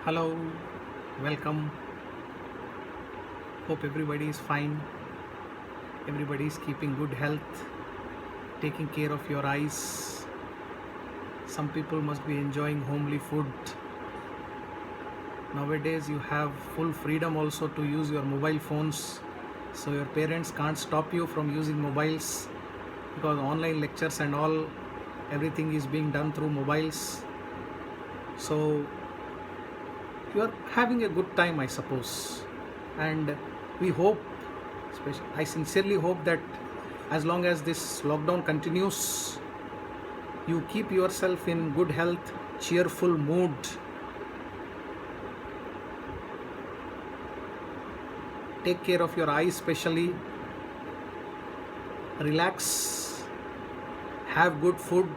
Hello, welcome. Hope everybody is fine. Everybody is keeping good health, taking care of your eyes. Some people must be enjoying homely food. Nowadays, you have full freedom also to use your mobile phones. So, your parents can't stop you from using mobiles because online lectures and all, everything is being done through mobiles. So, you are having a good time, I suppose. And we hope, I sincerely hope that as long as this lockdown continues, you keep yourself in good health, cheerful mood. Take care of your eyes, especially. Relax. Have good food.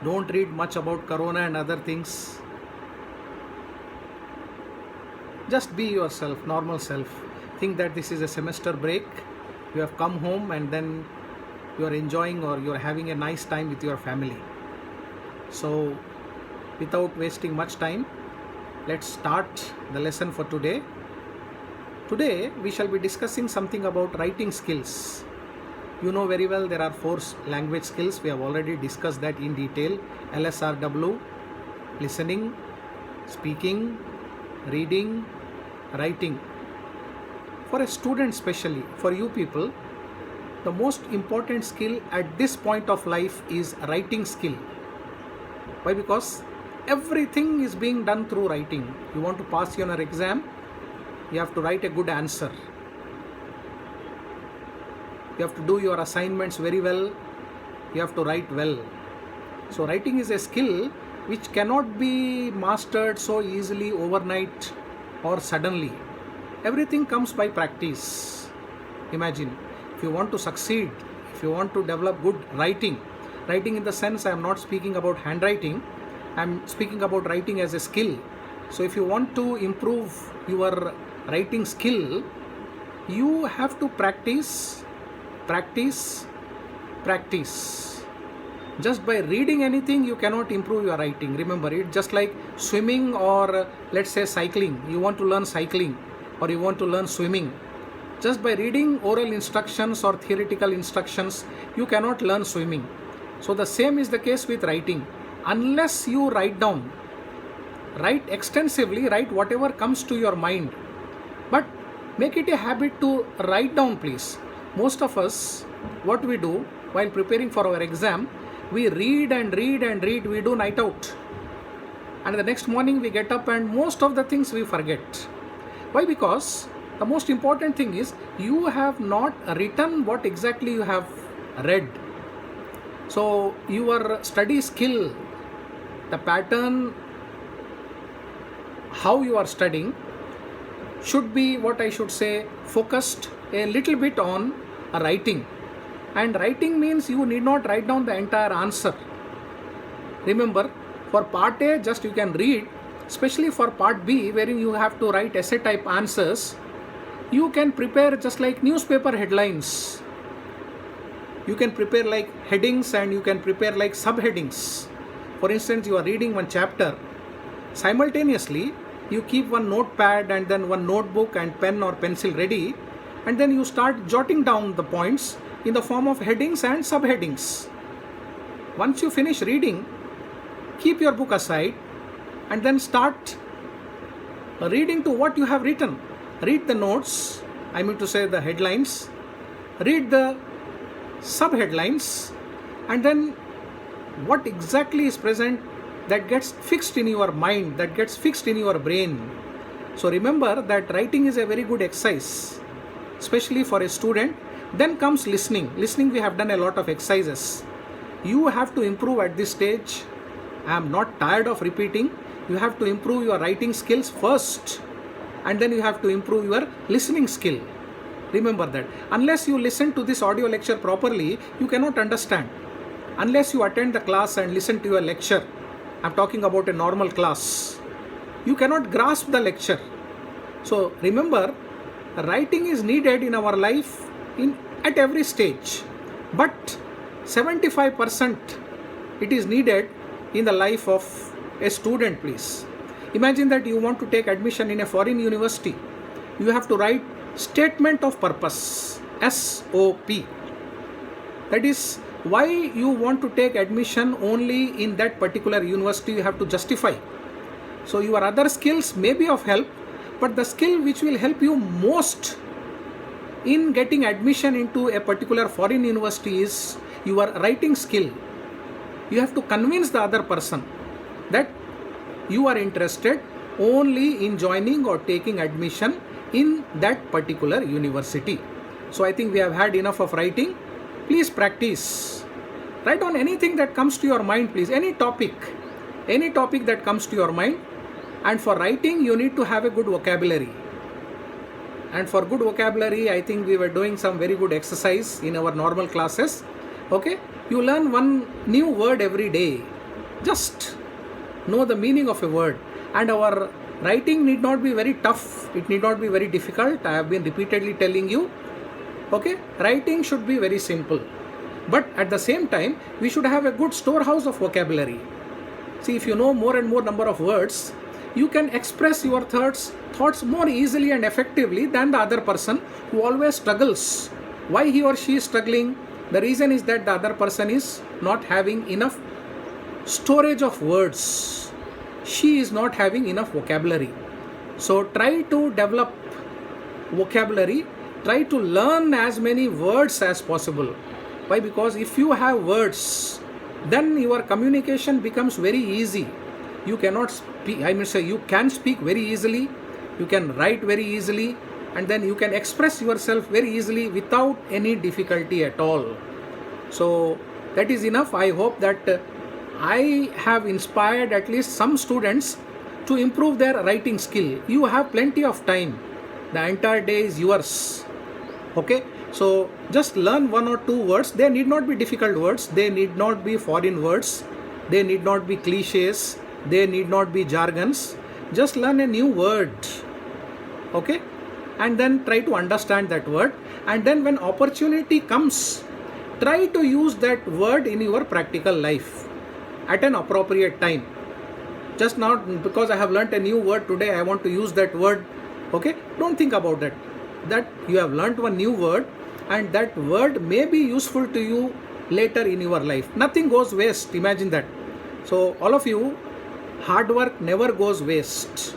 Don't read much about corona and other things. Just be yourself, normal self. Think that this is a semester break. You have come home and then you are enjoying or you are having a nice time with your family. So, without wasting much time, let's start the lesson for today. Today, we shall be discussing something about writing skills. You know very well there are 4 language skills. We have already discussed that in detail. LSRW, listening, speaking, reading, writing. For a student especially, for you people, the most important skill at this point of life is writing skill. Why? Because everything is being done through writing. You want to pass your exam, you have to write a good answer. You have to do your assignments very well. You have to write well. So writing is a skill which cannot be mastered so easily overnight or suddenly. Everything comes by practice. Imagine, if you want to succeed, if you want to develop good writing in the sense I am not speaking about handwriting, I am speaking about writing as a skill. So if you want to improve your writing skill, you have to practice. Just by reading anything, you cannot improve your writing. Remember, it's just like swimming or let's say cycling. You want to learn cycling or you want to learn swimming. Just by reading oral instructions or theoretical instructions, you cannot learn swimming. So the same is the case with writing. Unless you write down, write extensively, write whatever comes to your mind. But make it a habit to write down, please. Most of us, what we do while preparing for our exam, we read and read and read, we do night out. And the next morning we get up and most of the things we forget. Why? Because the most important thing is you have not written what exactly you have read. So your study skill, the pattern, how you are studying should be, what I should say, focused a little bit on writing. And writing means you need not write down the entire answer. Remember, for part A, just you can read. Especially for part B, wherein you have to write essay type answers, you can prepare just like newspaper headlines. You can prepare like headings and you can prepare like subheadings. For instance, you are reading one chapter. Simultaneously, you keep one notepad and then one notebook and pen or pencil ready, and then you start jotting down the points in the form of headings and subheadings. Once you finish reading, keep your book aside and then start reading to what you have written. Read the notes, I mean to say the headlines, read the subheadlines, and then what exactly is present, that gets fixed in your mind, that gets fixed in your brain. So remember that writing is a very good exercise, especially for a student. Then comes listening. Listening, we have done a lot of exercises. You have to improve at this stage. I am not tired of repeating. You have to improve your writing skills first, and then you have to improve your listening skill. Remember that. Unless you listen to this audio lecture properly, you cannot understand. Unless you attend the class and listen to your lecture, I'm talking about a normal class, you cannot grasp the lecture. So remember, writing is needed in our life at every stage, but 75% it is needed in the life of a student, please. Imagine that you want to take admission in a foreign university. You have to write statement of purpose, SOP. That is why you want to take admission only in that particular university. You have to justify. So your other skills may be of help, but the skill which will help you most in getting admission into a particular foreign university is your writing skill. You have to convince the other person that you are interested only in joining or taking admission in that particular university. So I think we have had enough of writing. Please practice. Write down anything that comes to your mind, please. Any topic that comes to your mind. And for writing, you need to have a good vocabulary. And for good vocabulary, I think we were doing some very good exercise in our normal classes. Okay, you learn one new word every day. Just know the meaning of a word. And our writing need not be very tough. It need not be very difficult. I have been repeatedly telling you. Okay, writing should be very simple. But at the same time, we should have a good storehouse of vocabulary. See, if you know more and more number of words, you can express your thoughts more easily and effectively than the other person who always struggles. Why he or she is struggling? The reason is that the other person is not having enough storage of words. She is not having enough vocabulary. So try to develop vocabulary. Try to learn as many words as possible. Why? Because if you have words, then your communication becomes very easy. You cannot speak, you can speak very easily, you can write very easily, and then you can express yourself very easily without any difficulty at all. So that is enough. I hope that I have inspired at least some students to improve their writing skill. You have plenty of time. The entire day is yours. Okay, so just learn one or two words. They need not be difficult words. They need not be foreign words. They need not be cliches. They need not be jargons. Just learn a new word. Okay, and then try to understand that word. And then when opportunity comes, try to use that word in your practical life at an appropriate time. Just not because I have learnt a new word today, I want to use that word. Okay, don't think about that. That you have learnt one new word, and that word may be useful to you later in your life. Nothing goes waste. Imagine that. So all of you, hard work never goes waste.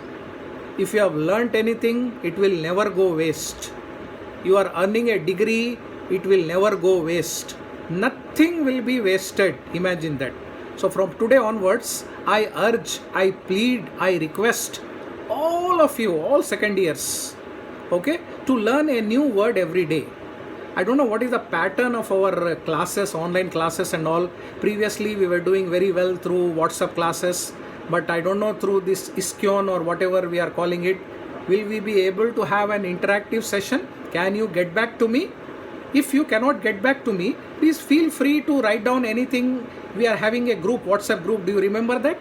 If you have learnt anything, it will never go waste. You are earning a degree, it will never go waste. Nothing will be wasted. Imagine that. So from today onwards, I urge, I plead, I request all of you, all second years, okay, to learn a new word every day. I don't know what is the pattern of our classes, online classes and all. Previously, we were doing very well through WhatsApp classes, but I don't know through this Iskion or whatever we are calling it. Will we be able to have an interactive session? Can you get back to me? If you cannot get back to me, please feel free to write down anything. We are having a group, WhatsApp group. Do you remember that?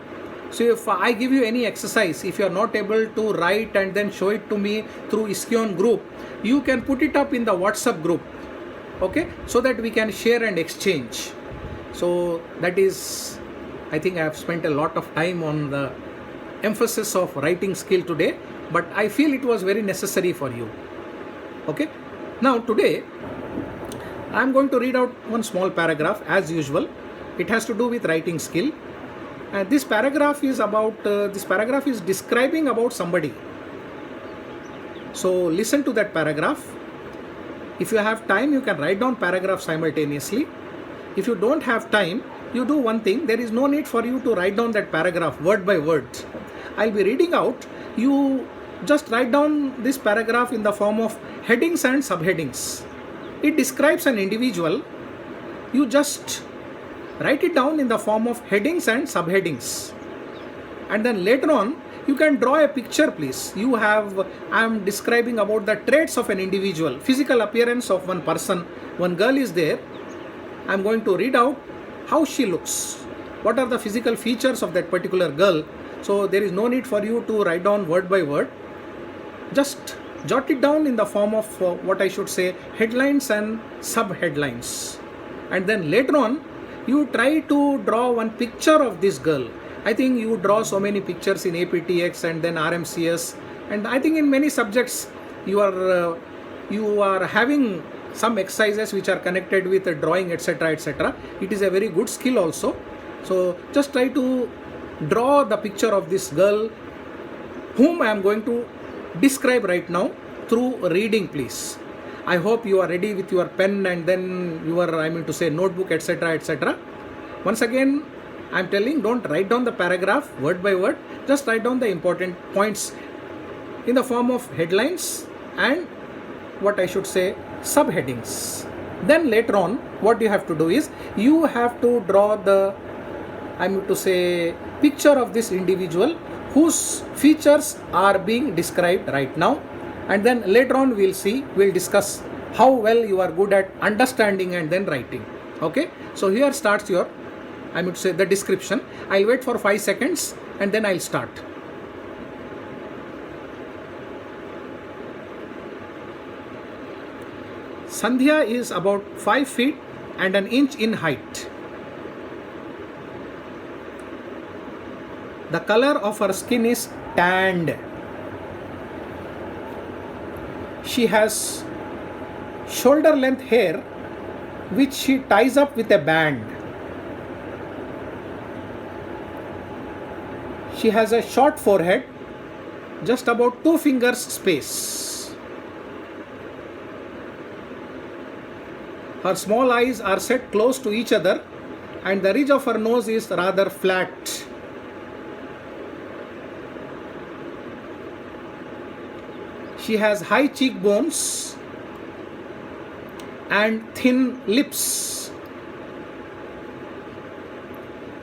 So if I give you any exercise, if you are not able to write and then show it to me through Iskion group, you can put it up in the WhatsApp group. Okay, so that we can share and exchange. So that is, I think I have spent a lot of time on the emphasis of writing skill today, but I feel it was very necessary for you. Okay, now today I am going to read out one small paragraph as usual. It has to do with writing skill. And this paragraph is describing about somebody. So listen to that paragraph. If you have time, you can write down paragraph simultaneously. If you don't have time, you do one thing. There is no need for you to write down that paragraph word by word. I'll be reading out. You just write down this paragraph in the form of headings and subheadings. It describes an individual. You just write it down in the form of headings and subheadings. And then later on, you can draw a picture, please. I am describing about the traits of an individual, physical appearance of one person. One girl is there. I am going to read out how she looks. What are the physical features of that particular girl? So there is no need for you to write down word by word. Just jot it down in the form of what I should say, headlines and sub-headlines. And then later on, you try to draw one picture of this girl. I think you draw so many pictures in APTX and then RMCS, and I think in many subjects you are having some exercises which are connected with drawing, etc., etc. It is a very good skill also. So just try to draw the picture of this girl whom I am going to describe right now through reading, please. I hope you are ready with your pen and then your, notebook, etc., etc. Once again, I am telling, don't write down the paragraph word by word. Just write down the important points in the form of headlines and subheadings. Then later on, what you have to do is, you have to draw the picture of this individual whose features are being described right now, and then later on we'll discuss how well you are good at understanding and then writing. Okay, so here starts your the description. I'll wait for 5 seconds and then I'll start. Sandhya is about 5 feet and an inch in height. The color of her skin is tanned. She has shoulder length hair which she ties up with a band. She has a short forehead, just about 2 fingers space. Her small eyes are set close to each other and the ridge of her nose is rather flat. She has high cheekbones and thin lips.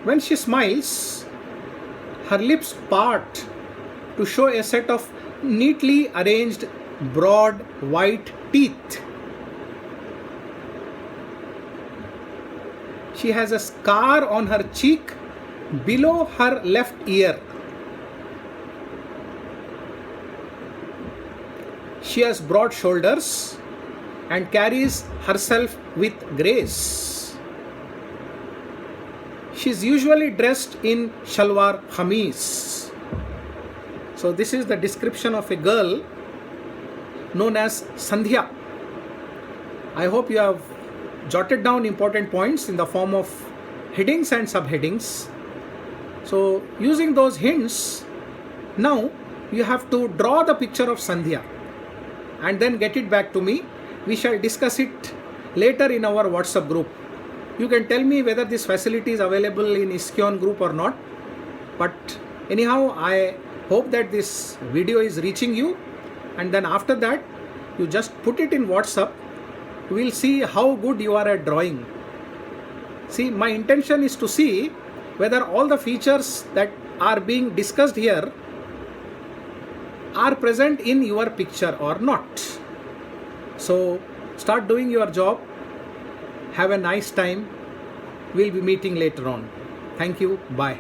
When she smiles, her lips part to show a set of neatly arranged broad white teeth. She has a scar on her cheek below her left ear. She has broad shoulders and carries herself with grace. She is usually dressed in shalwar kameez. So this is the description of a girl known as Sandhya. I hope you have jotted down important points in the form of headings and subheadings. So using those hints, now you have to draw the picture of Sandhya and then get it back to me. We shall discuss it later in our WhatsApp group. You can tell me whether this facility is available in Iskion group or not. But anyhow, I hope that this video is reaching you, and then after that you just put it in WhatsApp. We will see how good you are at drawing. See, my intention is to see whether all the features that are being discussed here are present in your picture or not. So start doing your job. Have a nice time. We'll be meeting later on. Thank you. Bye.